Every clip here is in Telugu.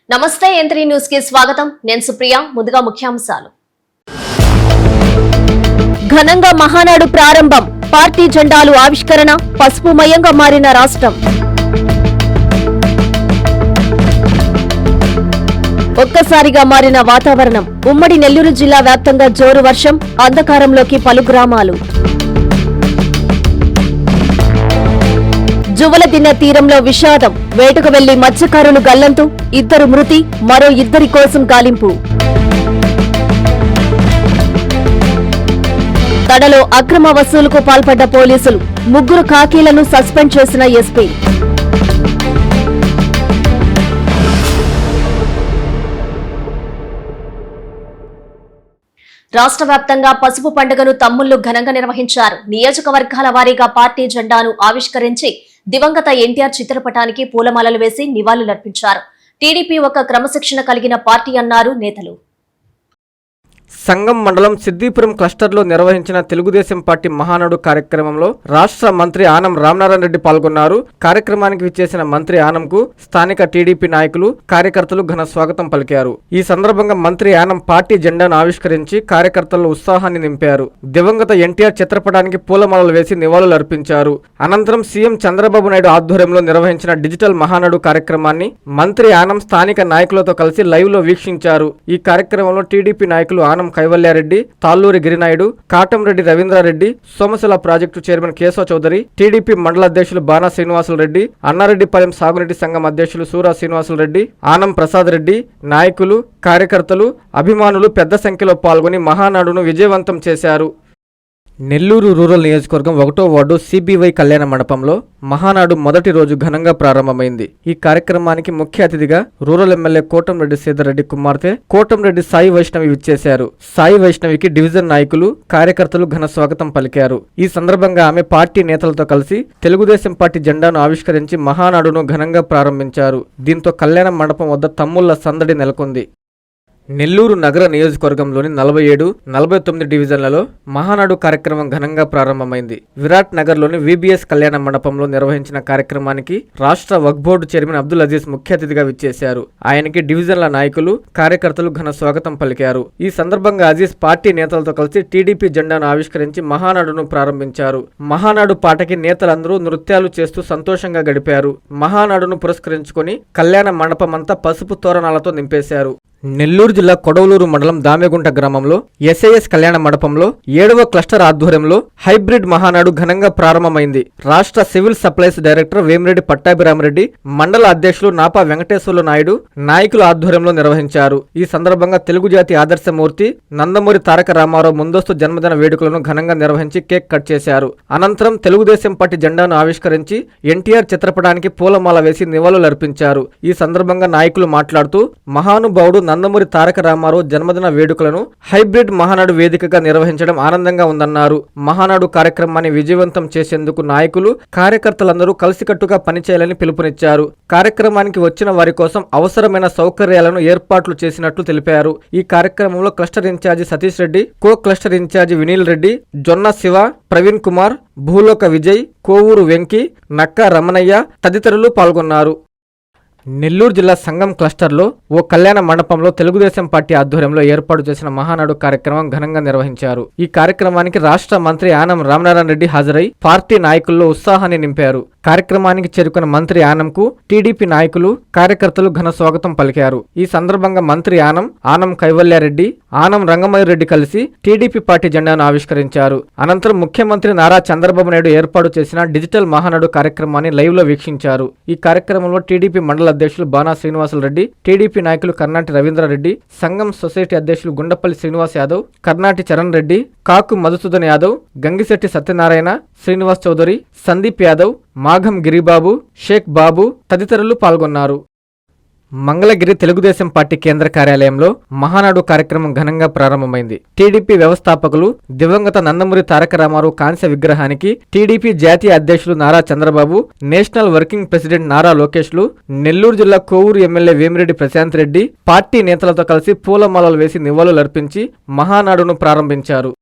నమస్తే N3 న్యూస్ కి స్వాగతం. నేను సుప్రియ. ముందుగా ముఖ్యాంశాలు. ఘనంగా మహానాడు ప్రారంభం. పార్టీ జెండాలు ఆవిష్కరణ. పసుపుమయంగా మారిన రాష్ట్రం. ఒక్కసారిగా మారిన వాతావరణం. ఉమ్మడి నెల్లూరు జిల్లా వ్యాప్తంగా జోరు వర్షం. అంధకారంలోకి పలు గ్రామాలు. జువలదిన్న తీరంలో విషాదం. వేటకు వెళ్లి మత్స్యకారులు గల్లంతు. 2 మృతి, మరో 2 కోసం గాలింపు. తడలో అక్రమ వసూలుకు పాల్పడ్డ పోలీసులు. 3 ఖాకీలను సస్పెండ్ చేసిన ఎస్పీ. రాష్ట్ర వ్యాప్తంగా పసుపు పండుగను తమ్ముళ్లు ఘనంగా నిర్వహించారు. నియోజకవర్గాల వారీగా పార్టీ జెండాను ఆవిష్కరించి దివంగత ఎన్టీఆర్ చిత్రపటానికి పూలమాలలు వేసి నివాళులర్పించారు. టీడీపీ ఒక క్రమశిక్షణ కలిగిన పార్టీ అన్నారు నేతలు. సంగం మండలం సిద్దిపురం క్లస్టర్లో నిర్వహించిన తెలుగుదేశం పార్టీ మహానాడు కార్యక్రమంలో రాష్ట్ర మంత్రి ఆనం రామనారాయణ రెడ్డి పాల్గొన్నారు. కార్యక్రమానికి విచ్చేసిన మంత్రి ఆనంకు స్థానిక టీడీపీ నాయకులు, కార్యకర్తలు ఘన స్వాగతం పలికారు. ఈ సందర్భంగా మంత్రి ఆనం పార్టీ జెండాను ఆవిష్కరించి కార్యకర్తల్లో ఉత్సాహాన్ని నింపారు. దివంగత ఎన్టీఆర్ చిత్రపటానికి పూలమాలలు వేసి నివాళులర్పించారు. అనంతరం సీఎం చంద్రబాబు నాయుడు ఆధ్వర్యంలో నిర్వహించిన డిజిటల్ మహానాడు కార్యక్రమాన్ని మంత్రి ఆనం స్థానిక నాయకులతో కలిసి లైవ్ లో వీక్షించారు. ఈ కార్యక్రమంలో టీడీపీ నాయకులు Anam Kaivalyareddy, Talluri Girinaidu, Katamreddy Ravindrareddy, Somasila project chairman Keshava Chowdary, TDP మండల అధ్యక్షులు బాణా శ్రీనివాసులరెడ్డి, అన్నారెడ్డిపాలెం సాగునీటి సంఘం అధ్యక్షులు సూరా శ్రీనివాసులరెడ్డి, ఆనం ప్రసాద్ రెడ్డి, నాయకులు, కార్యకర్తలు, అభిమానులు పెద్ద సంఖ్యలో పాల్గొని మహానాడును విజయవంతం చేశారు. నెల్లూరు రూరల్ నియోజకవర్గం 1వ వార్డు సిబివై కళ్యాణ మండపంలో మహానాడు మొదటి రోజు ఘనంగా ప్రారంభమైంది. ఈ కార్యక్రమానికి ముఖ్య అతిథిగా రూరల్ ఎమ్మెల్యే కోటంరెడ్డి సీతారెడ్డి కుమార్తె కోటంరెడ్డి సాయి వైష్ణవి విచ్చేశారు. సాయి వైష్ణవికి డివిజన్ నాయకులు, కార్యకర్తలు ఘన స్వాగతం పలికారు. ఈ సందర్భంగా ఆమె పార్టీ నేతలతో కలిసి తెలుగుదేశం పార్టీ జెండాను ఆవిష్కరించి మహానాడును ఘనంగా ప్రారంభించారు. దీంతో కళ్యాణ మండపం వద్ద తమ్ముళ్ల సందడి నెలకొంది. నెల్లూరు నగర నియోజకవర్గంలోని 47, 49 డివిజన్లలో మహానాడు కార్యక్రమం ఘనంగా ప్రారంభమైంది. విరాట్ నగర్లోని విబిఎస్ కళ్యాణ మండపంలో నిర్వహించిన కార్యక్రమానికి రాష్ట్ర వక్ఫ్ బోర్డు చైర్మన్ అబ్దుల్ అజీజ్ ముఖ్య అతిథిగా విచ్చేశారు. ఆయనకి డివిజన్ల నాయకులు, కార్యకర్తలు ఘన స్వాగతం పలికారు. ఈ సందర్భంగా అజీజ్ పార్టీ నేతలతో కలిసి టీడీపీ జెండాను ఆవిష్కరించి మహానాడును ప్రారంభించారు. మహానాడు పాటకి నేతలందరూ నృత్యాలు చేస్తూ సంతోషంగా గడిపారు. మహానాడును పురస్కరించుకొని కళ్యాణ మండపమంతా పసుపు తోరణాలతో నింపేశారు. నెల్లూరు జిల్లా కొడవలూరు మండలం దామెగుంట గ్రామంలో ఎస్ఐఎస్ కళ్యాణ మండపంలో 7వ క్లస్టర్ ఆధ్వర్యంలో హైబ్రిడ్ మహానాడు ఘనంగా ప్రారంభమైంది. రాష్ట్ర civil supplies director Vemireddy Pattabhirama Reddy, మండల అధ్యక్షులు నాపా వెంకటేశ్వర్లు నాయుడు నాయకుల ఆధ్వర్యంలో నిర్వహించారు. ఈ సందర్భంగా తెలుగు జాతి ఆదర్శమూర్తి నందమూరి తారక రామారావు ముందస్తు జన్మదిన వేడుకలను ఘనంగా నిర్వహించి కేక్ కట్ చేశారు. అనంతరం తెలుగుదేశం పార్టీ జెండాను ఆవిష్కరించి ఎన్టీఆర్ చిత్రపటానికి పూలమాల వేసి నివాళులర్పించారు. ఈ సందర్భంగా నాయకులు మాట్లాడుతూ మహానుభావుడు నందమూరి తారక రామారావు జన్మదిన వేడుకలను హైబ్రిడ్ మహానాడు వేదికగా నిర్వహించడం ఆనందంగా ఉందన్నారు. మహానాడు కార్యక్రమాన్ని విజయవంతం చేసేందుకు నాయకులు, కార్యకర్తలందరూ కలిసికట్టుగా పనిచేయాలని పిలుపునిచ్చారు. కార్యక్రమానికి వచ్చిన వారి కోసం అవసరమైన సౌకర్యాలను ఏర్పాట్లు చేసినట్లు తెలిపారు. ఈ కార్యక్రమంలో cluster in charge Satish Reddy, co cluster in charge Vineel Reddy, Jonna Shiva, Praveen Kumar, భూలోక విజయ్, కోవూరు వెంకి, నక్కా రమణయ్య తదితరులు పాల్గొన్నారు. నెల్లూరు జిల్లా సంగం క్లస్టర్లో ఓ కళ్యాణ మండపంలో తెలుగుదేశం పార్టీ ఆధ్వర్యంలో ఏర్పాటు చేసిన మహానాడు కార్యక్రమం ఘనంగా నిర్వహించారు. ఈ కార్యక్రమానికి రాష్ట్ర మంత్రి ఆనం రామనారాయణ రెడ్డి హాజరై పార్టీ నాయకుల్లో ఉత్సాహాన్ని నింపారు. కార్యక్రమానికి చేరుకున్న మంత్రి ఆనంకు టీడీపీ నాయకులు, కార్యకర్తలు ఘన స్వాగతం పలికారు. ఈ సందర్భంగా మంత్రి ఆనం కైవల్యారెడ్డి, ఆనం రంగమయ్యరెడ్డి కలిసి టీడీపీ పార్టీ జెండాను ఆవిష్కరించారు. అనంతరం ముఖ్యమంత్రి నారా చంద్రబాబు నాయుడు ఏర్పాటు చేసిన డిజిటల్ మహానాడు కార్యక్రమాన్ని లైవ్ లో వీక్షించారు. ఈ కార్యక్రమంలో టీడీపీ మండల అధ్యక్షులు బాణా శ్రీనివాసులరెడ్డి, టీడీపీ నాయకులు కర్నాటి రవీంద్రారెడ్డి, సంఘం సొసైటీ అధ్యక్షులు గుండపల్లి శ్రీనివాస్ యాదవ్, కర్నాటి చరణ్ రెడ్డి, కాకు మధుసూదన్ యాదవ్, గంగిశెట్టి సత్యనారాయణ, శ్రీనివాస్ చౌదరి, సందీప్ యాదవ్, మాఘం గిరిబాబు, షేక్ బాబు తదితరులు పాల్గొన్నారు. మంగళగిరి తెలుగుదేశం పార్టీ కేంద్ర కార్యాలయంలో మహానాడు కార్యక్రమం ఘనంగా ప్రారంభమైంది. టీడీపీ వ్యవస్థాపకులు దివంగత నందమూరి తారక రామారావు కాంస్య విగ్రహానికి టీడీపీ జాతీయ అధ్యక్షులు Nara Chandrababu, national working president Nara లోకేష్లు, నెల్లూరు జిల్లా కోవూరు ఎమ్మెల్యే వేమిరెడ్డి ప్రశాంత్ రెడ్డి పార్టీ నేతలతో కలిసి పూలమాలలు వేసి నివాళులర్పించి మహానాడును ప్రారంభించారు.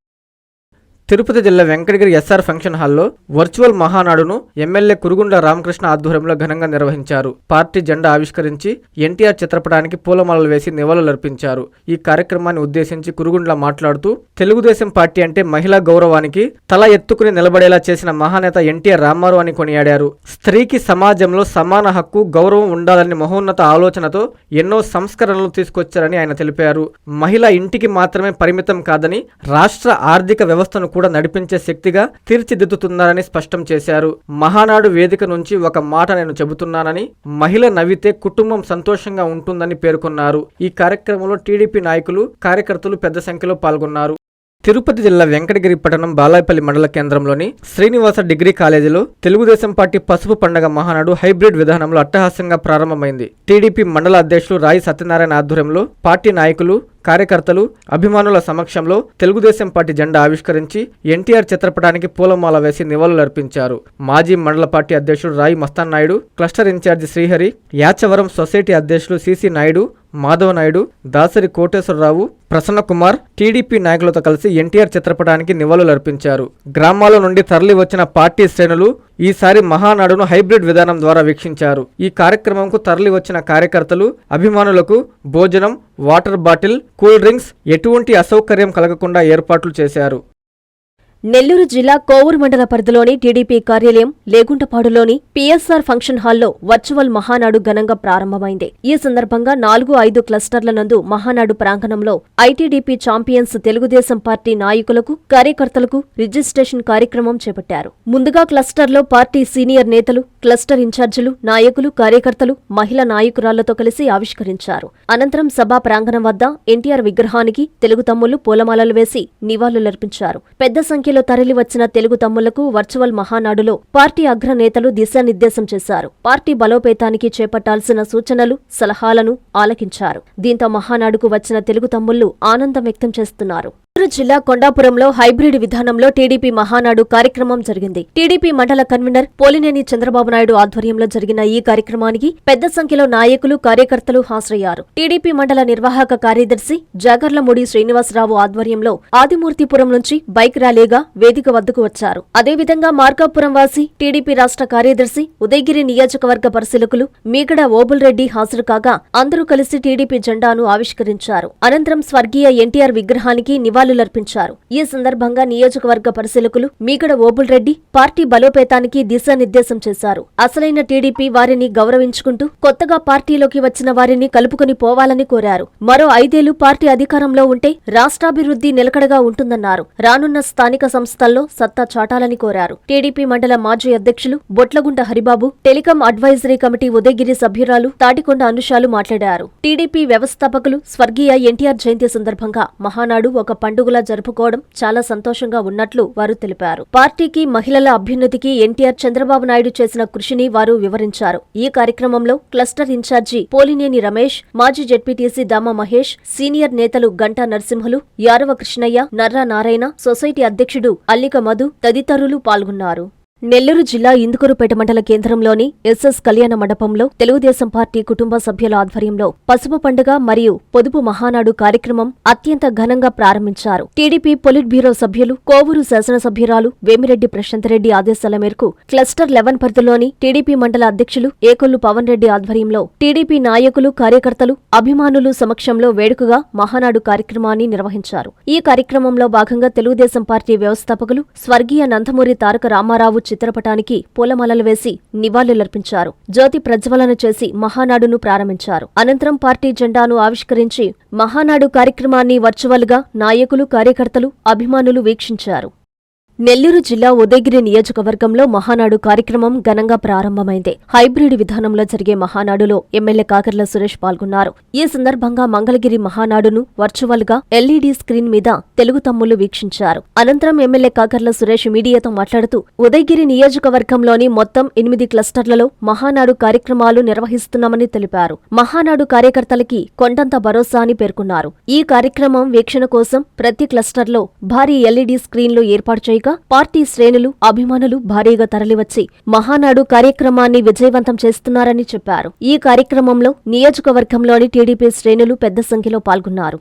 తిరుపతి జిల్లా వెంకటగిరి ఎస్ఆర్ ఫంక్షన్ హాల్లో వర్చువల్ మహానాడును ఎమ్మెల్యే కురుగుండ్ల రామకృష్ణ ఆధ్వర్యంలో ఘనంగా నిర్వహించారు. పార్టీ జెండా ఆవిష్కరించి ఎన్టీఆర్ చిత్రపటానికి పూలమాలలు వేసి నివాళులర్పించారు. ఈ కార్యక్రమాన్ని ఉద్దేశించి కురుగుండ్ల మాట్లాడుతూ తెలుగుదేశం పార్టీ అంటే మహిళా గౌరవానికి తల ఎత్తుకుని నిలబడేలా చేసిన మహానేత ఎన్టీఆర్ రామారావు అని కొనియాడారు. స్త్రీకి సమాజంలో సమాన హక్కు, గౌరవం ఉండాలని మహోన్నత ఆలోచనతో ఎన్నో సంస్కరణలు తీసుకొచ్చారని ఆయన తెలిపారు. మహిళ ఇంటికి మాత్రమే పరిమితం కాదని రాష్ట్ర ఆర్థిక వ్యవస్థను కూడా నడిపించే శక్తిగా తీర్చిదిద్దుతున్నారని స్పష్టం చేశారు. మహానాడు వేదిక నుంచి ఒక మాట నేను చెబుతున్నానని, మహిళ నవ్వితే కుటుంబం సంతోషంగా ఉంటుందని పేర్కొన్నారు. ఈ కార్యక్రమంలో టీడీపీ నాయకులు, కార్యకర్తలు పెద్ద సంఖ్యలో పాల్గొన్నారు. తిరుపతి జిల్లా వెంకటగిరి పట్టణం బాలాయపల్లి మండల కేంద్రంలోని శ్రీనివాస డిగ్రీ కాలేజీలో తెలుగుదేశం పార్టీ పసుపు పండగ మహానాడు హైబ్రిడ్ విధానంలో అట్టహాసంగా ప్రారంభమైంది. టీడీపీ మండల అధ్యక్షులు రాయి సత్యనారాయణ ఆధ్వర్యంలో పార్టీ నాయకులు, కార్యకర్తలు, అభిమానుల సమక్షంలో తెలుగుదేశం పార్టీ జెండా ఆవిష్కరించి ఎన్టీఆర్ చిత్రపటానికి పూలమాల వేసి నివాళులర్పించారు. మాజీ మండల పార్టీ అధ్యక్షుడు రాయి మస్తాన్ నాయుడు, క్లస్టర్ ఇన్ఛార్జి శ్రీహరి, యాచవరం సొసైటీ అధ్యక్షులు సిసి నాయుడు, మాధవ నాయుడు, దాసరి కోటేశ్వరరావు, ప్రసన్న కుమార్ టీడీపీ నాయకులతో కలిసి ఎన్టీఆర్ చిత్రపటానికి నివాళులర్పించారు. గ్రామాల నుండి తరలి వచ్చిన పార్టీ శ్రేణులు ఈసారి మహానాడును హైబ్రిడ్ విధానం ద్వారా వీక్షించారు. ఈ కార్యక్రమంకు తరలి వచ్చిన కార్యకర్తలు, అభిమానులకు భోజనం, వాటర్ బాటిల్, కూల్ డ్రింక్స్ ఎటువంటి అసౌకర్యం కలగకుండా ఏర్పాట్లు చేశారు. నెల్లూరు జిల్లా కోవూరు మండల పరిధిలోని టీడీపీ కార్యాలయం లేగుంటపాడులోని పీఎస్ఆర్ ఫంక్షన్ హాల్లో వర్చువల్ మహానాడు ఘనంగా ప్రారంభమైంది. ఈ సందర్భంగా 4-5 క్లస్టర్ల నందు మహానాడు ప్రాంగణంలో ఐటీడీపీ ఛాంపియన్స్ తెలుగుదేశం పార్టీ నాయకులకు, కార్యకర్తలకు రిజిస్ట్రేషన్ కార్యక్రమం చేపట్టారు. ముందుగా క్లస్టర్లో పార్టీ సీనియర్ నేతలు, క్లస్టర్ ఇన్ఛార్జీలు, నాయకులు, కార్యకర్తలు, మహిళా నాయకురాళ్లతో కలిసి ఆవిష్కరించారు. అనంతరం సభా ప్రాంగణం వద్ద ఎన్టీఆర్ విగ్రహానికి తెలుగు తమ్ముళ్లు పూలమాలలు వేసి నివాళులర్పించారు. పెద్ద సంఖ్యలో తరలి వచ్చిన తెలుగు తమ్ముళ్లకు వర్చువల్ మహానాడులో పార్టీ అగ్రనేతలు దిశానిర్దేశం చేశారు. పార్టీ బలోపేతానికి చేపట్టాల్సిన సూచనలు, సలహాలను ఆలకించారు. దీంతో మహానాడుకు వచ్చిన తెలుగు తమ్ముళ్లు ఆనందం వ్యక్తం చేస్తున్నారు. చిత్తూరు జిల్లా కొండాపురంలో హైబ్రిడ్ విధానంలో టీడీపీ మహానాడు కార్యక్రమం జరిగింది. టీడీపీ మండల కన్వీనర్ పోలినేని చంద్రబాబు నాయుడు ఆధ్వర్యంలో జరిగిన ఈ కార్యక్రమానికి పెద్ద సంఖ్యలో నాయకులు, కార్యకర్తలు హాజరయ్యారు. టీడీపీ మండల నిర్వాహక కార్యదర్శి జాగర్లమూడి శ్రీనివాసరావు ఆధ్వర్యంలో ఆదిమూర్తిపురం నుంచి బైక్ ర్యాలీగా వేదిక వద్దకు వచ్చారు. అదేవిధంగా మార్కాపురం వాసి టీడీపీ రాష్ట్ర కార్యదర్శి, ఉదయగిరి నియోజకవర్గ పరిశీలకులు మీగడ ఓబుల్ రెడ్డి హాజరు కాగా అందరూ కలిసి టీడీపీ జెండాను ఆవిష్కరించారు. అనంతరం స్వర్గీయ ఎన్టీఆర్ విగ్రహానికి నివాళులర్పించారు. ఈ సందర్భంగా నియోజకవర్గ పరిశీలకులు మీగడ ఓబుల్ రెడ్డి పార్టీ బలోపేతానికి దిశానిర్దేశం చేశారు. అసలైన టీడీపీ వారిని గౌరవించుకుంటూ కొత్తగా పార్టీలోకి వచ్చిన వారిని కలుపుకొని పోవాలని కోరారు. మరో 5 ఏళ్లు పార్టీ అధికారంలో ఉంటే రాష్ట్రాభివృద్ధి నిలకడగా ఉంటుందన్నారు. రానున్న స్థానిక సంస్థల్లో సత్తా చాటాలని కోరారు. టీడీపీ మండల మాజీ అధ్యక్షులు Botlagunta Haribabu, telecom advisory committee Udayagiri సభ్యురాలు తాటికొండ అనుషాలు మాట్లాడారు. టీడీపీ వ్యవస్థాపకులు స్వర్గీయ ఎన్టీఆర్ జయంతి సందర్భంగా మహానాడు ఒక పండుగలా జరుపుకోవడం చాలా సంతోషంగా ఉన్నట్లు వారు తెలిపారు. పార్టీకి, మహిళల అభ్యున్నతికి ఎన్టీఆర్ చంద్రబాబు నాయుడు చేసిన కృషిని వారు వివరించారు. ఈ కార్యక్రమంలో క్లస్టర్ ఇన్ఛార్జి పోలినేని రమేష్, మాజీ జెడ్పీటీసీ దామ మహేష్, సీనియర్ నేతలు గంటా నరసింహులు, యారవ కృష్ణయ్య, నర్రా నారాయణ, సొసైటీ అధ్యక్షుడు అల్లిక మధు తదితరులు పాల్గొన్నారు. నెల్లూరు జిల్లా ఇందుకూరుపేట మండల కేంద్రంలోని ఎస్ఎస్ కళ్యాణ మండపంలో తెలుగుదేశం పార్టీ కుటుంబ సభ్యుల ఆధ్వర్యంలో పసుపు పండుగ మరియు పొదుపు మహానాడు కార్యక్రమం అత్యంత ఘనంగా ప్రారంభించారు. టీడీపీ పొలిట్ బ్యూరో సభ్యులు, కోవూరు శాసనసభ్యురాలు వేమిరెడ్డి ప్రశాంతరెడ్డి ఆదేశాల మేరకు క్లస్టర్ 11 పరిధిలోని టీడీపీ మండల అధ్యక్షులు ఏకొల్లు పవన్ రెడ్డి ఆధ్వర్యంలో టీడీపీ నాయకులు, కార్యకర్తలు, అభిమానులు సమక్షంలో వేడుకగా మహానాడు కార్యక్రమాన్ని నిర్వహించారు. ఈ కార్యక్రమంలో భాగంగా తెలుగుదేశం పార్టీ వ్యవస్థాపకులు స్వర్గీయ నందమూరి తారక రామారావు చిత్రపటానికి పూలమాలలు వేసి నివాళులర్పించారు. జ్యోతి ప్రజ్వలన చేసి మహానాడును ప్రారంభించారు. అనంతరం పార్టీ జెండాను ఆవిష్కరించి మహానాడు కార్యక్రమాన్ని వర్చువల్ గా నాయకులు, కార్యకర్తలు, అభిమానులు వీక్షించారు. నెల్లూరు జిల్లా ఉదయగిరి నియోజకవర్గంలో మహానాడు కార్యక్రమం ఘనంగా ప్రారంభమైంది. హైబ్రిడ్ విధానంలో జరిగే మహానాడులో ఎమ్మెల్యే కాకర్ల సురేష్ పాల్గొన్నారు. ఈ సందర్భంగా మంగళగిరి మహానాడును వర్చువల్ గా ఎల్ఈడీ స్క్రీన్ మీద తెలుగు తమ్ముళ్లు వీక్షించారు. అనంతరం ఎమ్మెల్యే కాకర్ల సురేష్ మీడియాతో మాట్లాడుతూ ఉదయగిరి నియోజకవర్గంలోని మొత్తం 8 క్లస్టర్లలో మహానాడు కార్యక్రమాలు నిర్వహిస్తున్నామని తెలిపారు. మహానాడు కార్యకర్తలకి కొండంత భరోసా అని పేర్కొన్నారు. ఈ కార్యక్రమం వీక్షణ కోసం ప్రతి క్లస్టర్లో భారీ ఎల్ఈడీ స్క్రీన్లు ఏర్పాటు చేయగా పార్టీ శ్రేణులు, అభిమానులు భారీగా తరలివచ్చి మహానాడు కార్యక్రమాన్ని విజయవంతం చేస్తున్నారని చెప్పారు. ఈ కార్యక్రమంలో నియోజకవర్గంలోని టీడీపీ శ్రేణులు పెద్ద సంఖ్యలో పాల్గొన్నారు.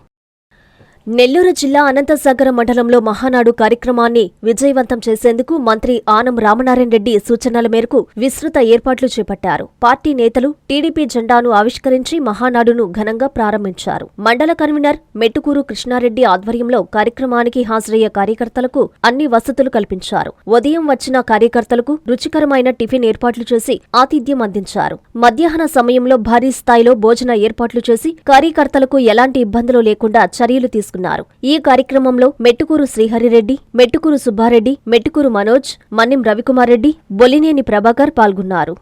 నెల్లూరు జిల్లా అనంతసాగర మండలంలో మహానాడు కార్యక్రమాన్ని విజయవంతం చేసేందుకు మంత్రి ఆనం రామనారాయణ రెడ్డి సూచనల మేరకు విస్తృత ఏర్పాట్లు చేపట్టారు. పార్టీ నేతలు టీడీపీ జెండాను ఆవిష్కరించి మహానాడును ఘనంగా ప్రారంభించారు. మండల కన్వీనర్ మెట్టుకూరు కృష్ణారెడ్డి ఆధ్వర్యంలో కార్యక్రమానికి హాజరయ్యే కార్యకర్తలకు అన్ని వసతులు కల్పించారు. ఉదయం వచ్చిన కార్యకర్తలకు రుచికరమైన టిఫిన్ ఏర్పాట్లు చేసి ఆతిథ్యం అందించారు. మధ్యాహ్న సమయంలో భారీ స్థాయిలో భోజన ఏర్పాట్లు చేసి కార్యకర్తలకు ఎలాంటి ఇబ్బందులు లేకుండా చర్యలు తీసుకున్నారు. ఈ కార్యక్రమంలో మెట్టుకూరు శ్రీహరిరెడ్డి, మెట్టుకూరు సుబ్బారెడ్డి, మెట్టుకూరు మనోజ్, మన్నిం రవికుమార్ రెడ్డి, బొలినేని ప్రభాకర్ పాల్గొన్నారు.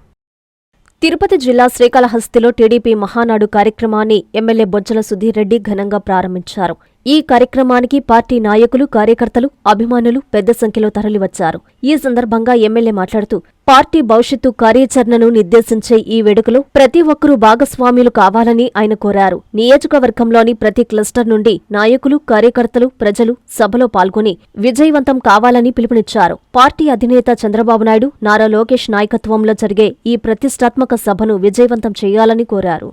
తిరుపతి జిల్లా శ్రీకాళహస్తిలో టీడీపీ మహానాడు కార్యక్రమాన్ని ఎమ్మెల్యే బొజ్జల సుధీర్ రెడ్డి ఘనంగా ప్రారంభించారు. ఈ కార్యక్రమానికి పార్టీ నాయకులు, కార్యకర్తలు, అభిమానులు పెద్ద సంఖ్యలో తరలివచ్చారు. ఈ సందర్భంగా ఎమ్మెల్యే మాట్లాడుతూ పార్టీ భవిష్యత్తు కార్యాచరణను నిర్దేశించే ఈ వేడుకలో ప్రతి ఒక్కరూ భాగస్వాములు కావాలని ఆయన కోరారు. నియోజకవర్గంలోని ప్రతి క్లస్టర్ నుండి నాయకులు, కార్యకర్తలు, ప్రజలు సభలో పాల్గొని విజయవంతం కావాలని పిలుపునిచ్చారు. పార్టీ అధినేత చంద్రబాబు నాయుడు, నారా లోకేష్ నాయకత్వంలో జరిగే ఈ ప్రతిష్టాత్మక సభను విజయవంతం చేయాలని కోరారు.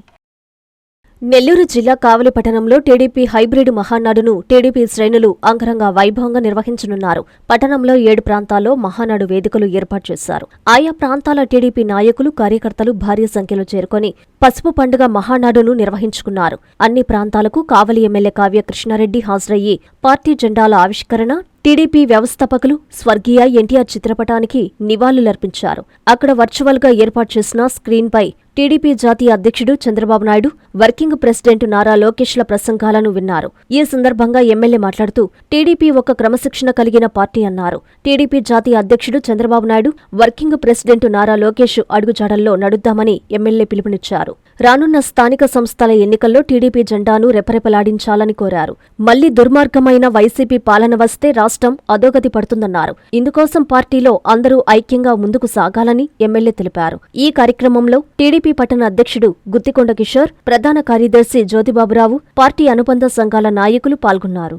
నెల్లూరు జిల్లా కావలి పట్టణంలో టీడీపీ హైబ్రిడ్ మహానాడును టీడీపీ శ్రేణులు అంగరంగ వైభవంగా నిర్వహించనున్నారు. పట్టణంలో 7 ప్రాంతాల్లో మహానాడు వేదికలు ఏర్పాటు చేశారు. ఆయా ప్రాంతాల టీడీపీ నాయకులు, కార్యకర్తలు భారీ సంఖ్యలో చేరుకొని పసుపు పండుగ మహానాడును నిర్వహించుకున్నారు. అన్ని ప్రాంతాలకు కావలి ఎమ్మెల్యే కావ్య కృష్ణారెడ్డి హాజరయ్యి పార్టీ జెండాల ఆవిష్కరణ, టీడీపీ వ్యవస్థాపకులు స్వర్గీయ ఎన్టీఆర్ చిత్రపటానికి నివాళులర్పించారు. అక్కడ వర్చువల్ గా ఏర్పాటు చేసిన స్క్రీన్పై టీడీపీ జాతీయ అధ్యక్షుడు చంద్రబాబు నాయుడు, వర్కింగ్ ప్రెసిడెంట్ నారా లోకేష్ల ప్రసంగాలను విన్నారు. ఈ సందర్భంగా ఎమ్మెల్యే మాట్లాడుతూ టీడీపీ ఒక క్రమశిక్షణ కలిగిన పార్టీ అన్నారు. టీడీపీ జాతీయ అధ్యక్షుడు చంద్రబాబు నాయుడు, వర్కింగ్ ప్రెసిడెంట్ నారా లోకేష్ అడుగుజాడల్లో నడుద్దామని ఎమ్మెల్యే పిలుపునిచ్చారు. రానున్న స్థానిక సంస్థల ఎన్నికల్లో టీడీపీ జెండాను రెపరెపలాడించాలని కోరారు. మళ్లీ దుర్మార్గమైన వైసీపీ పాలన వస్తే రాష్ట్రం అధోగతి పడుతుందన్నారు. ఇందుకోసం పార్టీలో అందరూ ఐక్యంగా ముందుకు సాగాలని ఎమ్మెల్యే తెలిపారు. ఈ కార్యక్రమంలో టీడీపీ పట్టణ అధ్యక్షుడు గుత్తికొండ కిషోర్, ప్రధాన కార్యదర్శి జ్యోతిబాబురావు, పార్టీ అనుబంధ సంఘాల నాయకులు పాల్గొన్నారు.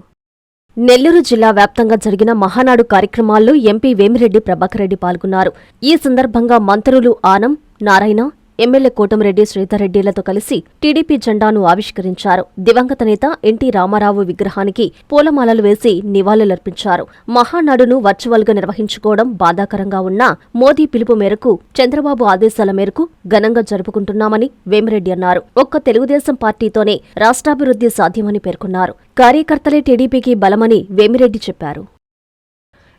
నెల్లూరు జిల్లా వ్యాప్తంగా జరిగిన మహానాడు కార్యక్రమాల్లో ఎంపీ వేమిరెడ్డి ప్రభాకర్ రెడ్డి పాల్గొన్నారు. ఈ సందర్భంగా మంత్రులు ఆనం, నారాయణ, ఎమ్మెల్యే కోటమిరెడ్డి శ్రీధర్రెడ్డిలతో కలిసి టీడీపీ జెండాను ఆవిష్కరించారు. దివంగత నేత ఎన్టీ రామారావు విగ్రహానికి పూలమాలలు వేసి నివాళులర్పించారు. మహానాడును వర్చువల్ గా నిర్వహించుకోవడం బాధాకరంగా ఉన్నా మోదీ పిలుపు మేరకు, చంద్రబాబు ఆదేశాల మేరకు ఘనంగా జరుపుకుంటున్నామని వేమిరెడ్డి అన్నారు. ఒక్క తెలుగుదేశం పార్టీతోనే రాష్ట్రాభివృద్ధి సాధ్యమని పేర్కొన్నారు. కార్యకర్తలే టీడీపీకి బలమని వేమిరెడ్డి చెప్పారు.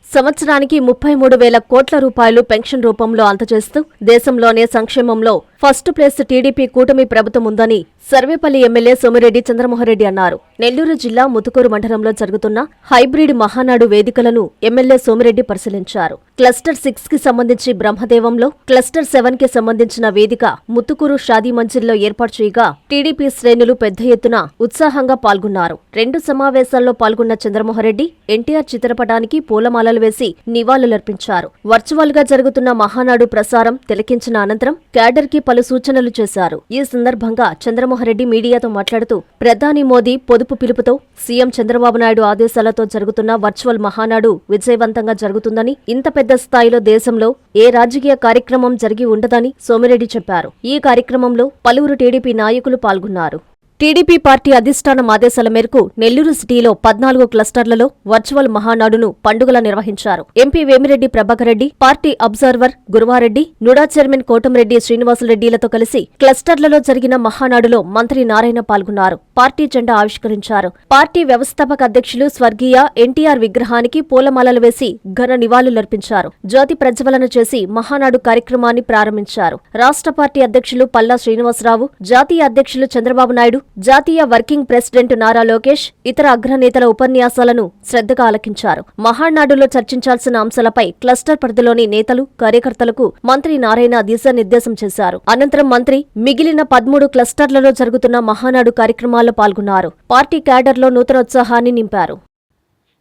సంవత్సరానికి 33,000 కోట్ల రూపాయలు పెన్షన్ రూపంలో అందజేస్తూ దేశంలోనే సంక్షేమంలో ఫస్ట్ ప్లేస్ టీడీపీ కూటమి ప్రభుత్వం ఉందని సర్వేపల్లి ఎమ్మెల్యే సోమిరెడ్డి చంద్రమోహన్రెడ్డి అన్నారు. నెల్లూరు జిల్లా ముతుకూరు మండలంలో జరుగుతున్న హైబ్రిడ్ మహానాడు వేదికలను ఎమ్మెల్యే సోమిరెడ్డి పరిశీలించారు. క్లస్టర్ 6 కి సంబంధించి బ్రహ్మదేవంలో, క్లస్టర్ 7 కి సంబంధించిన వేదిక ముతుకూరు షాదీ మంజిల్లో ఏర్పాటు చేయగా టీడీపీ శ్రేణులు పెద్ద ఎత్తున ఉత్సాహంగా పాల్గొన్నారు. 2 సమావేశాల్లో పాల్గొన్న చంద్రమోహన్రెడ్డి ఎన్టీఆర్ చిత్రపటానికి పూలమాలలు వేసి నివాళులర్పించారు. వర్చువల్ గా జరుగుతున్న మహానాడు ప్రసారం తిలకించిన అనంతరం క్యాడర్ కి పలు సూచనలు చేశారు. ఈ సందర్భంగా చంద్రమోహన్రెడ్డి మీడియాతో మాట్లాడుతూ ప్రధాని మోదీ పొదుపు పిలుపుతో సీఎం చంద్రబాబు నాయుడు ఆదేశాలతో జరుగుతున్న వర్చువల్ మహానాడు విజయవంతంగా జరుగుతుందని, ఇంత పెద్ద స్థాయిలో దేశంలో ఏ రాజకీయ కార్యక్రమం జరిగి ఉండదని సోమిరెడ్డి చెప్పారు. ఈ కార్యక్రమంలో పలువురు టీడీపీ నాయకులు పాల్గొన్నారు. టీడీపీ పార్టీ అధిష్టానం ఆదేశాల మేరకు నెల్లూరు సిటీలో 14 క్లస్టర్లలో వర్చువల్ మహానాడును పండుగలా నిర్వహించారు. MP Vemireddy Prabhakar Reddy, party observer Guruvareddy, NUDA chairman Kotamreddy శ్రీనివాసులరెడ్డిలతో కలిసి క్లస్టర్లలో జరిగిన మహానాడులో మంత్రి నారాయణ పాల్గొన్నారు. పార్టీ జెండా ఆవిష్కరించారు. పార్టీ వ్యవస్థాపక అధ్యక్షులు స్వర్గీయ ఎన్టీఆర్ విగ్రహానికి పూలమాలలు వేసి ఘన నివాళులర్పించారు. జ్యోతి ప్రజ్వలన చేసి మహానాడు కార్యక్రమాన్ని ప్రారంభించారు. రాష్ట్ర పార్టీ అధ్యక్షులు పల్లా శ్రీనివాసరావు, జాతీయ అధ్యక్షులు చంద్రబాబు నాయుడు, జాతీయ వర్కింగ్ ప్రెసిడెంట్ నారా లోకేష్, ఇతర అగ్రనేతల ఉపన్యాసాలను శ్రద్ధగా ఆలకించారు. మహానాడులో చర్చించాల్సిన అంశాలపై క్లస్టర్ పరిధిలోని నేతలు, కార్యకర్తలకు మంత్రి నారాయణ దిశానిర్దేశం చేశారు. అనంతరం మంత్రి మిగిలిన 13 క్లస్టర్లలో జరుగుతున్న మహానాడు కార్యక్రమాల్లో పాల్గొన్నారు. పార్టీ క్యాడర్లో నూతనోత్సాహాన్ని నింపారు.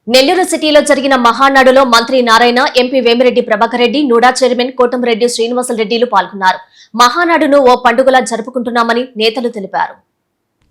నెల్లూరు సిటీలో జరిగిన మహానాడులో మంత్రి Narayana, MP Vemireddy Prabhakar Reddy, NUDA chairman Kotamreddy శ్రీనివాసులరెడ్డిలు పాల్గొన్నారు. మహానాడును ఓ పండుగలా జరుపుకుంటున్నామని నేతలు తెలిపారు.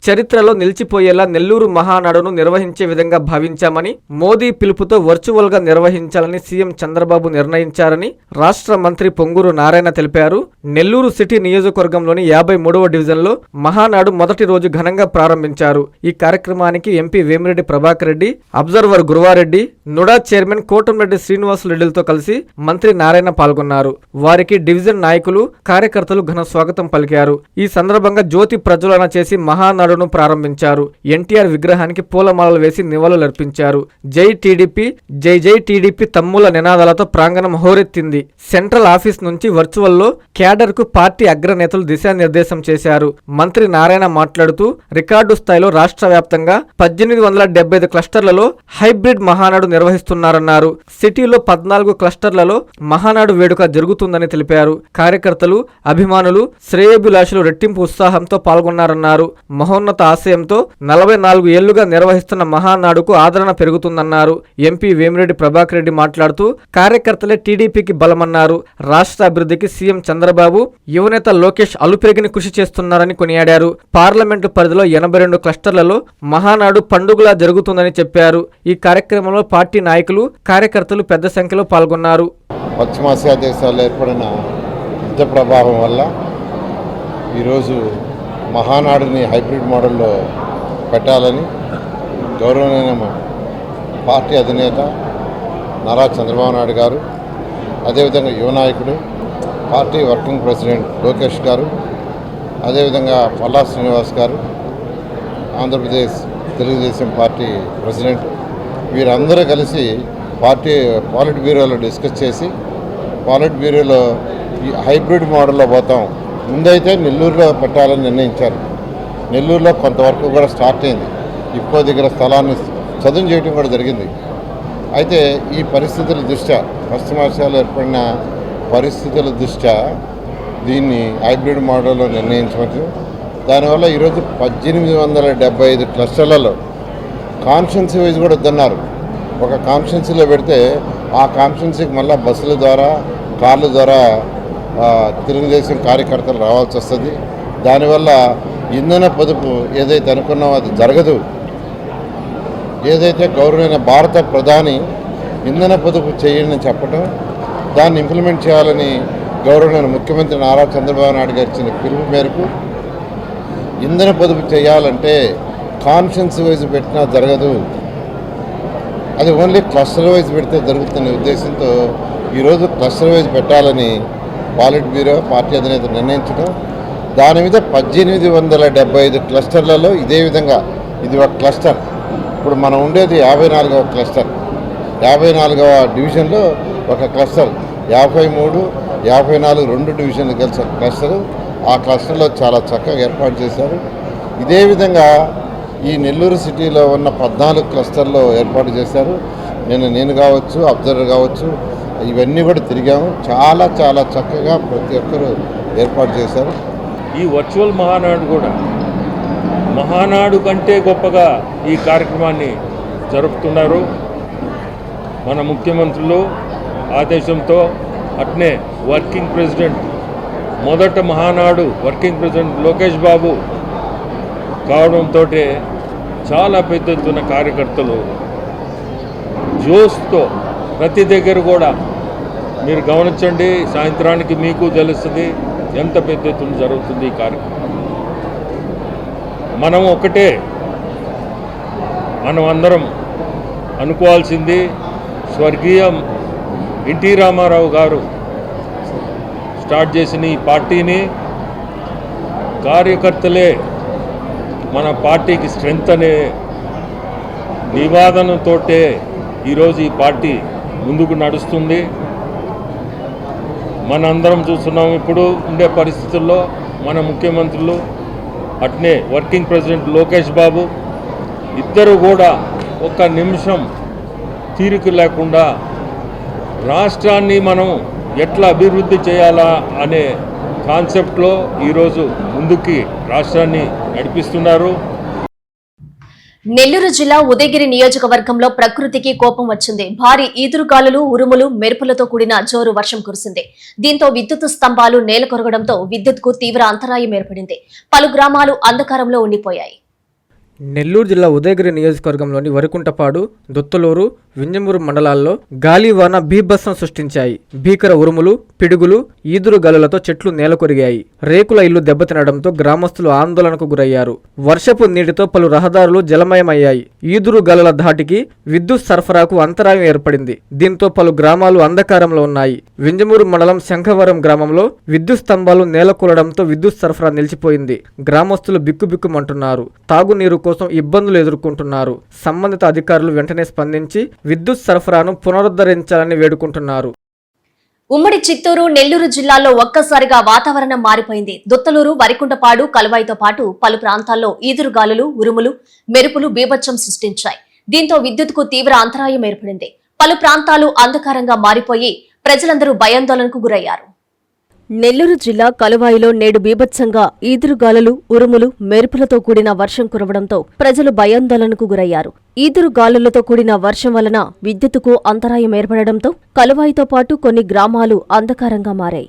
చరిత్రలో నిలిచిపోయేలా నెల్లూరు మహానాడును నిర్వహించే విధంగా భావించామని, మోదీ పిలుపుతో వర్చువల్ గా నిర్వహించాలని సీఎం చంద్రబాబు నిర్ణయించారని రాష్ట్ర మంత్రి పొంగూరు నారాయణ తెలిపారు. నెల్లూరు సిటీ నియోజకవర్గంలోని 53వ డివిజన్లో మహానాడు మొదటి రోజు ఘనంగా ప్రారంభించారు. ఈ కార్యక్రమానికి MP Vemireddy Prabhakar Reddy, observer Guruvareddy, NUDA chairman Kotamreddy శ్రీనివాసులరెడ్డిలతో కలిసి మంత్రి నారాయణ పాల్గొన్నారు. వారికి డివిజన్ నాయకులు, కార్యకర్తలు ఘన స్వాగతం పలికారు. ఈ సందర్భంగా జ్యోతి ప్రజ్వలన చేసి మహానాడును ప్రారంభించారు. ఎన్టీఆర్ విగ్రహానికి పూలమాలలు వేసి నివాళులర్పించారు. జై టీడీపీ, జై జై టీడీపీ తమ్ముల నినాదాలతో ప్రాంగణం హోరెత్తింది. సెంట్రల్ ఆఫీస్ నుంచి వర్చువల్లో క్యాడర్ కు పార్టీ అగ్రనేతలు దిశానిర్దేశం చేశారు. మంత్రి నారాయణ మాట్లాడుతూ రికార్డు స్థాయిలో రాష్ట్ర వ్యాప్తంగా 1875 క్లస్టర్లలో హైబ్రిడ్ మహానాడు నిర్వహిస్తున్నారన్నారు. సిటీలో 14 క్లస్టర్లలో మహానాడు వేడుక జరుగుతుందని తెలిపారు. కార్యకర్తలు, అభిమానులు, శ్రేయోభిలాషులు రెట్టింపు ఉత్సాహంతో పాల్గొన్నారన్నారు. మహోన్నత ఆశయంతో 44 ఏళ్లుగా నిర్వహిస్తున్న మహానాడుకు ఆదరణ పెరుగుతుందన్నారు. ఎంపీ వేమిరెడ్డి ప్రభాకర్ రెడ్డి మాట్లాడుతూ కార్యకర్తలే టీడీపీకి బలమన్నారు. రాష్ట్ర అభివృద్ధికి సీఎం చంద్రబాబు, యువనేత లోకేష్ అలుపెరిగిన కృషి చేస్తున్నారని కొనియాడారు. పార్లమెంటు పరిధిలో 82 క్లస్టర్లలో మహానాడు పండుగలా జరుగుతుందని చెప్పారు. ఈ కార్యక్రమంలో పార్టీ నాయకులు, కార్యకర్తలు పెద్ద సంఖ్యలో పాల్గొన్నారు. పశ్చిమాసియా దేశాల్లో ఏర్పడిన యుద్ధ ప్రభావం వల్ల ఈరోజు మహానాడుని హైబ్రిడ్ మోడల్లో పెట్టాలని గౌరవనీయ పార్టీ అధినేత నారా చంద్రబాబు నాయుడు గారు, అదేవిధంగా యువ నాయకుడు, పార్టీ వర్కింగ్ ప్రెసిడెంట్ లోకేష్ గారు, అదేవిధంగా పల్లా శ్రీనివాస్ గారు, ఆంధ్రప్రదేశ్ తెలుగుదేశం పార్టీ ప్రెసిడెంట్, వీరందరూ కలిసి పాలిట్ బ్యూరోలో డిస్కస్ చేసి పాలిట్ బ్యూరోలో ఈ హైబ్రిడ్ మోడల్లో పోతాం. ముందైతే నెల్లూరులో పెట్టాలని నిర్ణయించారు. నెల్లూరులో కొంతవరకు కూడా స్టార్ట్ అయింది. ఇప్పో దగ్గర స్థలాన్ని చదును చేయడం కూడా జరిగింది. అయితే ఈ పరిస్థితుల దృష్ట్యా, పశ్చిమాసియాలో ఏర్పడిన పరిస్థితుల దృష్ట్యా దీన్ని హైబ్రిడ్ మోడల్లో నిర్ణయించవచ్చు. దానివల్ల ఈరోజు 1875 క్లస్టర్లలో కాన్స్టిట్యున్సీ వైజ్ కూడా వద్దన్నారు. ఒక కాన్స్టిట్యున్సీలో పెడితే ఆ కాన్స్టిట్యున్సీకి మళ్ళీ బస్సుల ద్వారా, కార్ల ద్వారా తెలుగుదేశం కార్యకర్తలు రావాల్సి వస్తుంది. దానివల్ల ఇంధన పొదుపు ఏదైతే అనుకున్నామో అది జరగదు. ఏదైతే గౌరవమైన భారత ప్రధాని ఇంధన పొదుపు చేయండి చెప్పడం, దాన్ని ఇంప్లిమెంట్ చేయాలని గౌరవమైన ముఖ్యమంత్రి నారా చంద్రబాబు నాయుడు గారు ఇచ్చిన పిలుపు మేరకు ఇంధన పొదుపు చేయాలంటే కాన్స్టిట్యున్సీ వైజ్ పెట్టినా జరగదు, అది ఓన్లీ క్లస్టర్ వైజ్ పెడితే జరుగుతున్న ఉద్దేశంతో ఈరోజు క్లస్టర్ వైజ్ పెట్టాలని పాలిట్ బ్యూరో పార్టీ అధినేత నిర్ణయించడం. దాని మీద 1875 క్లస్టర్లలో ఇదే విధంగా ఇది ఒక క్లస్టర్. ఇప్పుడు మనం ఉండేది 54వ క్లస్టర్, 54వ డివిజన్లో ఒక క్లస్టర్, 53, 54 2 డివిజన్లు కలిసి క్లస్టరు. ఆ క్లస్టర్లో చాలా చక్కగా ఏర్పాటు చేశారు. ఇదే విధంగా ఈ నెల్లూరు సిటీలో ఉన్న 14 క్లస్టర్లో ఏర్పాటు చేశారు. నేను కావచ్చు, అబ్జర్వర్ కావచ్చు, ఇవన్నీ కూడా తిరిగాము. చాలా చాలా చక్కగా ప్రతి ఒక్కరూ ఏర్పాటు చేశారు. ఈ వర్చువల్ మహానాడు కూడా మహానాడు కంటే గొప్పగా ఈ కార్యక్రమాన్ని జరుపుతున్నారు. మన ముఖ్యమంత్రులు ఆదేశంతో అట్నే వర్కింగ్ ప్రెసిడెంట్, మొదట మహానాడు వర్కింగ్ ప్రెసిడెంట్ లోకేష్ బాబు కావడంతో చాలా పెద్ద ఎత్తున కార్యకర్తలు జోష్తో ప్రతి దగ్గర కూడా మీరు గమనించండి. సాయంత్రానికి మీకు తెలుస్తుంది ఎంత పెద్ద ఎత్తున జరుగుతుంది ఈ కార్యక్రమం. మనం ఒకటే, మనం అందరం అనుకోవాల్సింది, స్వర్గీయ ఎన్టీ రామారావు గారు స్టార్ట్ చేసిన ఈ పార్టీని కార్యకర్తలే మన పార్టీకి స్ట్రెంగ్త్ అనే నివాదనతోటే ఈరోజు ఈ పార్టీ ముందుకు నడుస్తుంది. మనందరం చూస్తున్నాం ఇప్పుడు ఉండే పరిస్థితుల్లో మన ముఖ్యమంత్రులు అట్నే వర్కింగ్ ప్రెసిడెంట్ లోకేష్ బాబు ఇద్దరు కూడా ఒక్క నిమిషం తీరిక లేకుండా రాష్ట్రాన్ని మనం ఎట్లా అభివృద్ధి చేయాలా అనే కాన్సెప్ట్లో ఈరోజు ముందుకి రాష్ట్రాన్ని నడిపిస్తున్నారు. నెల్లూరు జిల్లా ఉదయగిరి నియోజకవర్గంలో ప్రకృతికి కోపం వచ్చింది. భారీ ఈదురుగాలులు, ఉరుములు, మెరుపులతో కూడిన జోరు వర్షం కురిసింది. దీంతో విద్యుత్ స్తంభాలు నేలకొరగడంతో విద్యుత్కు తీవ్ర అంతరాయం ఏర్పడింది. పలు గ్రామాలు అంధకారంలో ఉండిపోయాయి. నెల్లూరు జిల్లా ఉదయగిరి నియోజకవర్గంలోని వరికుంటపాడు, దొత్తలూరు, వింజమూరు మండలాల్లో గాలివాన బీభత్సం సృష్టించాయి. భీకర ఉరుములు, పిడుగులు, ఈదురు గాలులతో చెట్లు నేలకొరిగాయి. రేకుల ఇల్లు దెబ్బతినడంతో గ్రామస్తులు ఆందోళనకు గురయ్యారు. వర్షపు నీటితో పలు రహదారులు జలమయమయ్యాయి. ఈదురు గాలుల ధాటికి విద్యుత్ సరఫరాకు అంతరాయం ఏర్పడింది. దీంతో పలు గ్రామాలు అంధకారంలో ఉన్నాయి. వింజమూరు మండలం శంఖవరం గ్రామంలో విద్యుత్ స్తంభాలు నేలకూలడంతో విద్యుత్ సరఫరా నిలిచిపోయింది. గ్రామస్తులు బిక్కుబిక్కుమంటున్నారు. తాగునీరు కోసం ఇబ్బందులు ఎదుర్కొంటున్నారు. సంబంధిత అధికారులు వెంటనే స్పందించి విద్యుత్ సరఫరాను పునరుద్ధరించాలని వేడుకుంటున్నారు. ఉమ్మడి చిత్తూరు, నెల్లూరు జిల్లాల్లో ఒక్కసారిగా వాతావరణం మారిపోయింది. దొత్తలూరు, వరికుంటపాడు, కలువాయితో పాటు పలు ప్రాంతాల్లో ఈదురుగాలులు, ఉరుములు, మెరుపులు బీభత్సం సృష్టించాయి. దీంతో విద్యుత్కు తీవ్ర అంతరాయం ఏర్పడింది. పలు ప్రాంతాలు అంధకారంగా మారిపోయి ప్రజలందరూ భయాందోళనకు గురయ్యారు. నెల్లూరు జిల్లా కలువాయిలో నేడు బీభత్సంగా ఈదురుగాలులు, ఉరుములు, మెరుపులతో కూడిన వర్షం కురవడంతో ప్రజలు భయాందోళనకు గురయ్యారు. ఈదురుగాలులతో కూడిన వర్షం వలన విద్యుత్తుకు అంతరాయం ఏర్పడడంతో కలువాయితో పాటు కొన్ని గ్రామాలు అంధకారంగా మారాయి.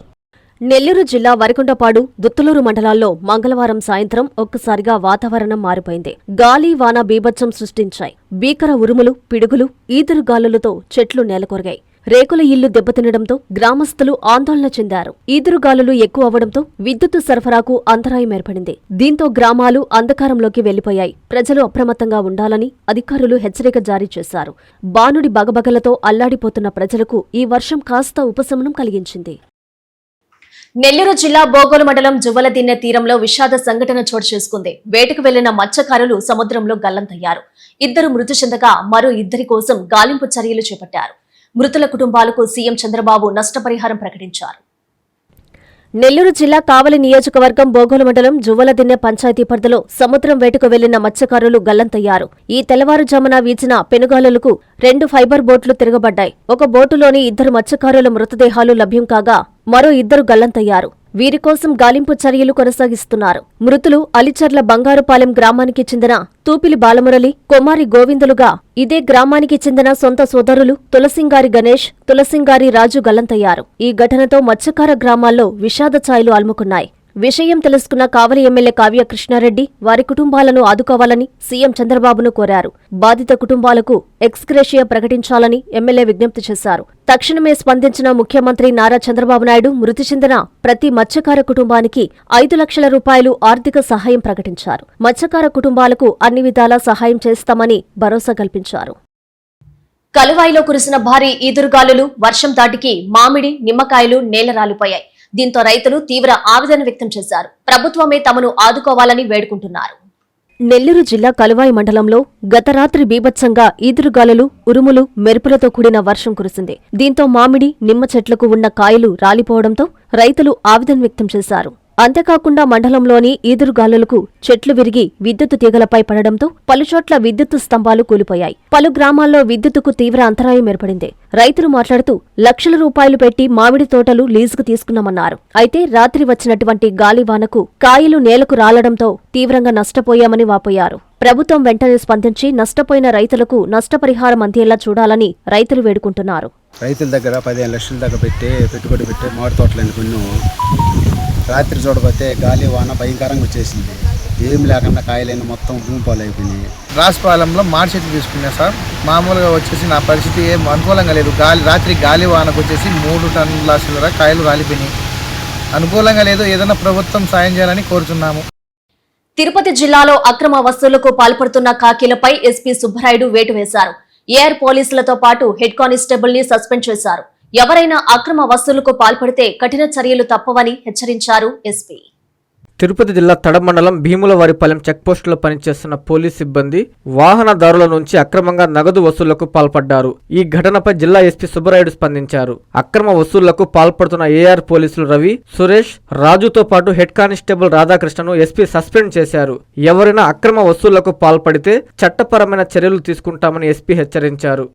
నెల్లూరు జిల్లా వరికుంటపాడు, దుత్తలూరు మండలాల్లో మంగళవారం సాయంత్రం ఒక్కసారిగా వాతావరణం మారిపోయింది. గాలి, వాన బీభత్సం సృష్టించాయి. భీకర ఉరుములు, పిడుగులు, ఈదురుగాలులతో చెట్లు నేలకొరిగాయి. రేకుల ఇల్లు దెబ్బతినడంతో గ్రామస్తులు ఆందోళన చెందారు. ఈదురుగాలులు ఎక్కువ అవడంతో విద్యుత్ సరఫరాకు అంతరాయం ఏర్పడింది. దీంతో గ్రామాలు అంధకారంలోకి వెళ్లిపోయాయి. ప్రజలు అప్రమత్తంగా ఉండాలని అధికారులు హెచ్చరిక జారీ చేశారు. బానుడి బగబగలతో అల్లాడిపోతున్న ప్రజలకు ఈ వర్షం కాస్త ఉపశమనం కలిగించింది. నెల్లూరు జిల్లా బోగోలు మండలం జువ్వలదిన్నె తీరంలో విషాద సంఘటన చోటు చేసుకుంది. వేటకు వెళ్లిన మత్స్యకారులు సముద్రంలో గల్లంతయ్యారు. 2 మృతి చెందగా మరో 2 కోసం గాలింపు చర్యలు చేపట్టారు. మృతుల కుటుంబాలకు సీఎం చంద్రబాబు నష్టపరిహారం ప్రకటించారు. నెల్లూరు జిల్లా కావలి నియోజకవర్గం బోగోలు మండలం జువ్వలదిన్నె పంచాయతీ పరిధిలో సముద్రం వేటకు వెళ్లిన మత్స్యకారులు గల్లంతయ్యారు. ఈ తెల్లవారుజామున వీచిన పెనుగాలులకు 2 ఫైబర్ బోట్లు తిరగబడ్డాయి. ఒక బోటులోని 2 మత్స్యకారుల మృతదేహాలు లభ్యం కాగా మరో 2 గల్లంతయ్యారు. వీరి కోసం గాలింపు చర్యలు కొనసాగిస్తున్నారు. మృతులు అలిచర్ల బంగారుపాలెం గ్రామానికి చెందిన తూపిలి బాలమురళి, కొమారి గోవిందులుగా ఇదే గ్రామానికి చెందిన సొంత సోదరులు తులసింగారి గణేష్, తులసింగారి రాజు గల్లంతయ్యారు. ఈ ఘటనతో మత్స్యకార గ్రామాల్లో విషాద ఛాయలు అలుముకున్నాయి. విషయం తెలుసుకున్న కావలి ఎమ్మెల్యే కావ్య కృష్ణారెడ్డి వారి కుటుంబాలను ఆదుకోవాలని సీఎం చంద్రబాబును కోరారు. బాధిత కుటుంబాలకు ఎక్స్గ్రేషియా ప్రకటించాలని ఎమ్మెల్యే విజ్ఞప్తి చేశారు. తక్షణమే స్పందించిన ముఖ్యమంత్రి నారా చంద్రబాబు నాయుడు మృతి చెందిన ప్రతి మత్స్యకార కుటుంబానికి 5 లక్షల రూపాయలు ఆర్థిక సహాయం ప్రకటించారు. మత్స్యకార కుటుంబాలకు అన్ని విధాలా సహాయం చేస్తామని భరోసా కల్పించారు. కలువాయిలో కురిసిన భారీ ఈదురుగాలులు, వర్షం దాటికి మామిడి, నిమ్మకాయలు నేలరాలిపోయాయి. దీంతో రైతులు తీవ్ర ఆవేదన వ్యక్తం చేశారు. ప్రభుత్వమే తమను ఆదుకోవాలని వేడుకుంటున్నారు. నెల్లూరు జిల్లా కలువాయి మండలంలో గత రాత్రి బీభత్సంగా ఈదురుగాలులు, ఉరుములు, మెరుపులతో కూడిన వర్షం కురిసింది. దీంతో మామిడి, నిమ్మ చెట్లకు ఉన్న కాయలు రాలిపోవడంతో రైతులు ఆవేదన వ్యక్తం చేశారు. అంతేకాకుండా మండలంలోని ఈదురుగాలులకు చెట్లు విరిగి విద్యుత్ తీగలపై పడడంతో పలుచోట్ల విద్యుత్ స్తంభాలు కూలిపోయాయి. పలు గ్రామాల్లో విద్యుత్తుకు తీవ్ర అంతరాయం ఏర్పడింది. రైతులు మాట్లాడుతూ లక్షల రూపాయలు పెట్టి మామిడి తోటలు లీజుకు తీసుకున్నామన్నారు. అయితే రాత్రి వచ్చినటువంటి గాలివానకు కాయలు నేలకు రాలడంతో తీవ్రంగా నష్టపోయామని వాపోయారు. ప్రభుత్వం వెంటనే స్పందించి నష్టపోయిన రైతులకు నష్టపరిహారం అందేలా చూడాలని రైతులు వేడుకుంటున్నారు. రైతుల దగ్గర 15 లక్షల దాకా పెట్టుబడి పెట్టి మామిడి తోటలు కొన్ని రాత్రి చూడబోతే గాలి వాన భయంకరంగా వచ్చేసింది. ఏం లేకుండా కాయలైన మొత్తం భూమి పాలు అయిపోయినాయి. రాజపాలెంలో మామిడి చెట్లు తీసుకున్నా సార్. మామూలుగా వచ్చేసి నా పరిస్థితి ఏం అనుకూలంగా లేదు. రాత్రి గాలి వానకు వచ్చేసి 3 టన్నుల చిల్లర కాయలు రాలిపోయినాయి. అనుకూలంగా లేదు. ఏదైనా ప్రభుత్వం సాయం చేయాలని కోరుతున్నాము. తిరుపతి జిల్లాలో అక్రమ వసూళ్లకు పాల్పడుతున్న కాకీలపై ఎస్పీ సుబ్బరాయుడు వేటు వేశారు. ఏఆర్ పోలీసులతో పాటు హెడ్ కానిస్టేబుల్ ని సస్పెండ్ చేశారు. ఎవరైనా అక్రమ వసూలుకు పాల్పడితే కఠిన చర్యలు తప్పవని హెచ్చరించారు ఎస్పీ. తిరుపతి జిల్లా తడ మండలం భీములవారిపాలెం చెక్పోస్టులో పనిచేస్తున్న పోలీస్ సిబ్బంది వాహనదారుల నుంచి అక్రమంగా నగదు వసూళ్లకు పాల్పడ్డారు. ఈ ఘటనపై జిల్లా ఎస్పీ సుబ్బరాయుడు స్పందించారు. అక్రమ వసూళ్లకు పాల్పడుతున్న ఏఆర్ పోలీసులు రవి, సురేష్, రాజుతో పాటు హెడ్ కానిస్టేబుల్ రాధాకృష్ణను ఎస్పీ సస్పెండ్ చేశారు. ఎవరైనా అక్రమ వసూళ్లకు పాల్పడితే చట్టపరమైన చర్యలు తీసుకుంటామని ఎస్పీ హెచ్చరించారు.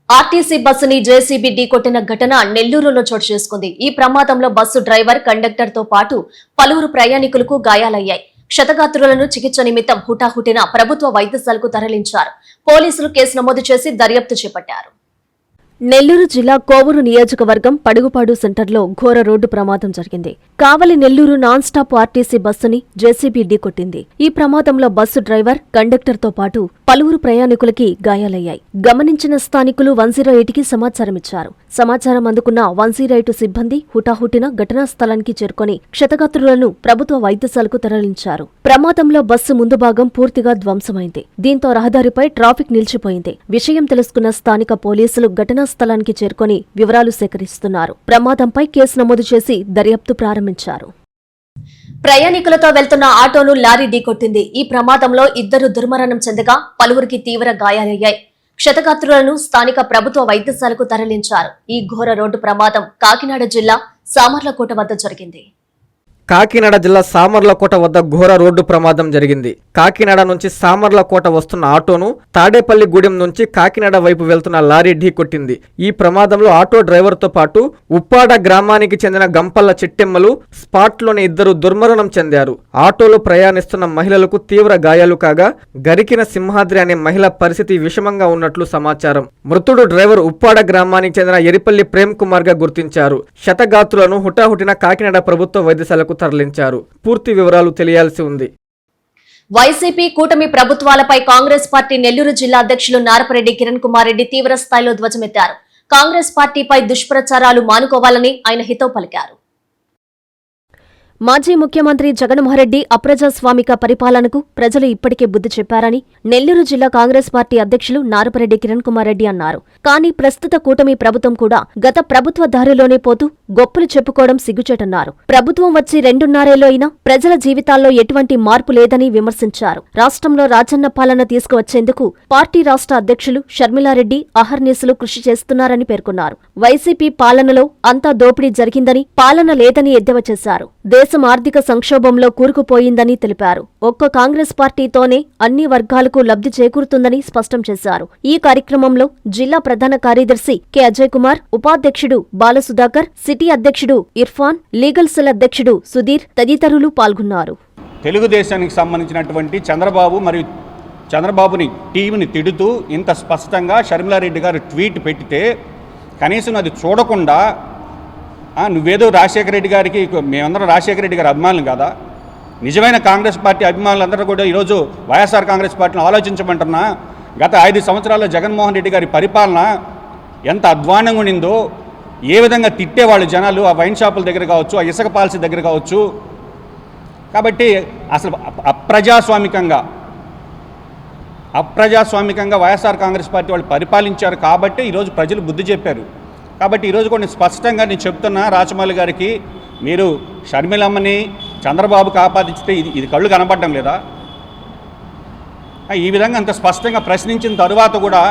ఆర్టీసీ బస్సుని జేసీబీ ఢీకొట్టిన ఘటన నెల్లూరులో చోటు చేసుకుంది. ఈ ప్రమాదంలో బస్సు డ్రైవర్, కండక్టర్ తో పాటు పలువురు ప్రయాణికులకు గాయాలయ్యాయి. క్షతగాత్రులను చికిత్స నిమిత్తం హుటాహుటిన ప్రభుత్వ వైద్యశాలకు తరలించారు. పోలీసులు కేసు నమోదు చేసి దర్యాప్తు చేపట్టారు. నెల్లూరు జిల్లా కోవూరు నియోజకవర్గం పడుగుపాడు సెంటర్లో ఘోర రోడ్డు ప్రమాదం జరిగింది. Kavali Nellore non stop RTC బస్సుని జేసీబీ ఢీకొట్టింది. ఈ ప్రమాదంలో బస్సు డ్రైవర్, కండక్టర్తో పాటు పలువురు ప్రయాణికులకి గాయాలయ్యాయి. గమనించిన స్థానికులు 108కి సమాచారమిచ్చారు. సమాచారం అందుకున్న 108 సిబ్బంది హుటాహుటిన ఘటనా స్థలానికి చేరుకొని క్షతగాత్రులను ప్రభుత్వ వైద్యశాలకు తరలించారు. ప్రమాదంలో బస్సు ముందు భాగం పూర్తిగా ధ్వంసమైంది. దీంతో రహదారిపై ట్రాఫిక్ నిలిచిపోయింది. విషయం తెలుసుకున్న స్థానిక పోలీసులు ఘటనా స్థలానికి చేరుకొని వివరాలు సేకరిస్తున్నారు. ప్రమాదంపై కేసు నమోదు చేసి దర్యాప్తు ప్రారంభించారు. ప్రయాణికులతో వెళ్తున్న ఆటోను లారీ ఢీకొట్టింది. ఈ ప్రమాదంలో 2 దుర్మరణం చెందగా పలువురికి తీవ్ర గాయాలయ్యాయి. క్షతగాత్రులను స్థానిక ప్రభుత్వ వైద్యశాలకు తరలించారు. ఈ ఘోర రోడ్డు ప్రమాదం కాకినాడ జిల్లా సామర్లకోట వద్ద జరిగింది. కాకినాడ జిల్లా సామర్లకోట వద్ద ఘోర రోడ్డు ప్రమాదం జరిగింది. కాకినాడ నుంచి సామర్లకోట వస్తున్న ఆటోను తాడేపల్లిగూడెం నుంచి కాకినాడ వైపు వెళ్తున్న లారీ ఢీకొట్టింది. ఈ ప్రమాదంలో ఆటో డ్రైవర్తో పాటు ఉప్పాడ గ్రామానికి చెందిన గంపల్ల చిట్టెమ్మలు స్పాట్లోని 2 దుర్మరణం చెందారు. ఆటోలో ప్రయాణిస్తున్న మహిళలకు తీవ్ర గాయాలు కాగా గరికిన సింహాద్రి అనే మహిళ పరిస్థితి విషమంగా ఉన్నట్లు సమాచారం. మృతుడు డ్రైవర్ ఉప్పాడ గ్రామానికి చెందిన ఎరిపల్లి ప్రేమ్ కుమార్ గా గుర్తించారు. క్షతగాత్రులను హుటాహుటిన కాకినాడ ప్రభుత్వ వైద్యశాలకు తరలించారు. పూర్తి వివరాలు తెలియాల్సి ఉంది. వైసీపీ కూటమి ప్రభుత్వాలపై కాంగ్రెస్ పార్టీ నెల్లూరు జిల్లా అధ్యక్షులు నారపరెడ్డి కిరణ్ కుమార్ రెడ్డి తీవ్ర స్థాయిలో ధ్వజమెత్తారు. కాంగ్రెస్ పార్టీపై దుష్ప్రచారాలు మానుకోవాలని ఆయన హితవు పలికారు. మాజీ ముఖ్యమంత్రి జగన్మోహన్రెడ్డి అప్రజాస్వామిక పరిపాలనకు ప్రజలు ఇప్పటికే బుద్ధి చెప్పారని నెల్లూరు జిల్లా కాంగ్రెస్ పార్టీ అధ్యక్షులు నారపరెడ్డి కిరణ్ కుమార్ రెడ్డి అన్నారు. కానీ ప్రస్తుత కూటమి ప్రభుత్వం కూడా గత ప్రభుత్వ దారిలోనే పోతూ గొప్పలు చెప్పుకోవడం సిగ్గుచేటన్నారు. ప్రభుత్వం వచ్చి 2.5 ఏళ్లు అయినా ప్రజల జీవితాల్లో ఎటువంటి మార్పు లేదని విమర్శించారు. రాష్ట్రంలో రాజన్న పాలన తీసుకువచ్చేందుకు పార్టీ రాష్ట్ర అధ్యక్షులు షర్మిలారెడ్డి అహర్నిశలు కృషి చేస్తున్నారని పేర్కొన్నారు. వైసీపీ పాలనలో అంతా దోపిడీ జరిగిందని, పాలన లేదని ఎద్దేవా చేశారు. దేశం ఆర్థిక సంక్షోభంలో కూరుకుపోయిందని తెలిపారు. ఒక్క కాంగ్రెస్ పార్టీతోనే అన్ని వర్గాలకు లబ్ధి చేకూరుతుందని స్పష్టం చేశారు. ఈ కార్యక్రమంలో జిల్లా ప్రధాన కార్యదర్శి కె అజయ్ కుమార్, ఉపాధ్యక్షుడు బాలసుధాకర్, సిటీ అధ్యక్షుడు ఇర్ఫాన్, లీగల్ సెల్ అధ్యక్షుడు సుధీర్ తదితరులు పాల్గొన్నారు. తెలుగుదేశానికి సంబంధించినటువంటి చంద్రబాబుని టీంని తిడుతూ ఇంత స్పష్టంగా షర్మిలారెడ్డి గారు ట్వీట్ పెట్టితే కనీసం అది చూడకుండా నువ్వేదో రాజశేఖర రెడ్డి గారికి, మేమందరం రాజశేఖర రెడ్డి గారి అభిమానులు కాదా? నిజమైన కాంగ్రెస్ పార్టీ అభిమానులందరూ కూడా ఈరోజు వైఎస్ఆర్ కాంగ్రెస్ పార్టీని ఆలోచించమంటున్నా. గత 5 సంవత్సరాల్లో జగన్మోహన్ రెడ్డి గారి పరిపాలన ఎంత అధ్వానంగా ఉండిందో, ఏ విధంగా తిట్టేవాళ్ళు జనాలు ఆ వైన్ షాపుల దగ్గర కావచ్చు, ఆ ఇసుక పాలసీ దగ్గర కావచ్చు. కాబట్టి అసలు అప్రజాస్వామికంగా వైఎస్ఆర్ కాంగ్రెస్ పార్టీ వాళ్ళు పరిపాలించారు. కాబట్టి ఈరోజు ప్రజలు బుద్ధి చెప్పారు. కాబట్టి ఈరోజు కొన్ని స్పష్టంగా నేను చెప్తున్నా రాజమౌళి గారికి, మీరు షర్మిలమ్మని చంద్రబాబుకి ఆపాదించితే ఇది కళ్ళు కనపడడం లేదా? ఈ విధంగా అంత స్పష్టంగా ప్రశ్నించిన తరువాత కూడా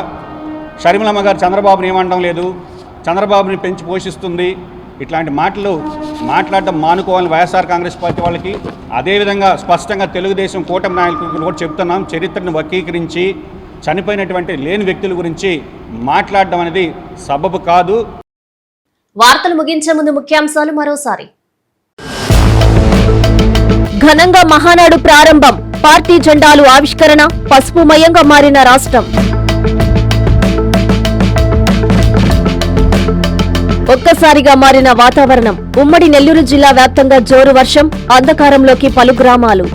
షర్మిలమ్మ గారు చంద్రబాబుని ఏమనడం లేదు, చంద్రబాబుని పెంచి పోషిస్తుంది, ఇట్లాంటి మాటలు మాట్లాడడం మానుకోవాలని వైఎస్ఆర్ కాంగ్రెస్ పార్టీ వాళ్ళకి, అదేవిధంగా స్పష్టంగా తెలుగుదేశం కూటమి నాయకులు కూడా చెప్తున్నాం. చరిత్రను వక్రీకరించి చనిపోయినటువంటి లేని వ్యక్తుల గురించి మాట్లాడడం అనేది సబబు కాదు. వార్తలు ముగించే ముందు ముఖ్యాంశాలు మరోసారి. ఘనంగా మహానాడు ప్రారంభం, పార్టీ జెండాలు ఆవిష్కరణ, పసుపుమయంగా మారిన రాష్ట్రం. ఒక్కసారిగా మారిన వాతావరణం, ఉమ్మడి నెల్లూరు జిల్లా వ్యాప్తంగా జోరు వర్షం, అంధకారంలోకి పలు గ్రామాలు.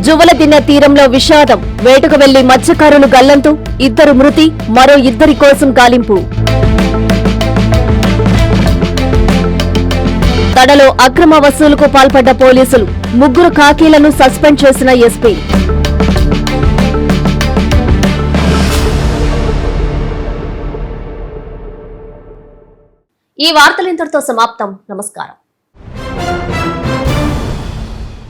జువలదిన్న తీరంలో విషాదం, వేటకు వెళ్లి మత్స్యకారులు గల్లంతు, 2 మృతి, మరో 2 కోసం గాలింపు. తడలో అక్రమ వసూలుకు పాల్పడ్డ పోలీసులు, 3 ఖాకీలను సస్పెండ్ చేసిన ఎస్పీ. ఈ వార్తలు ఇంతటితో సమాప్తం. నమస్కారం.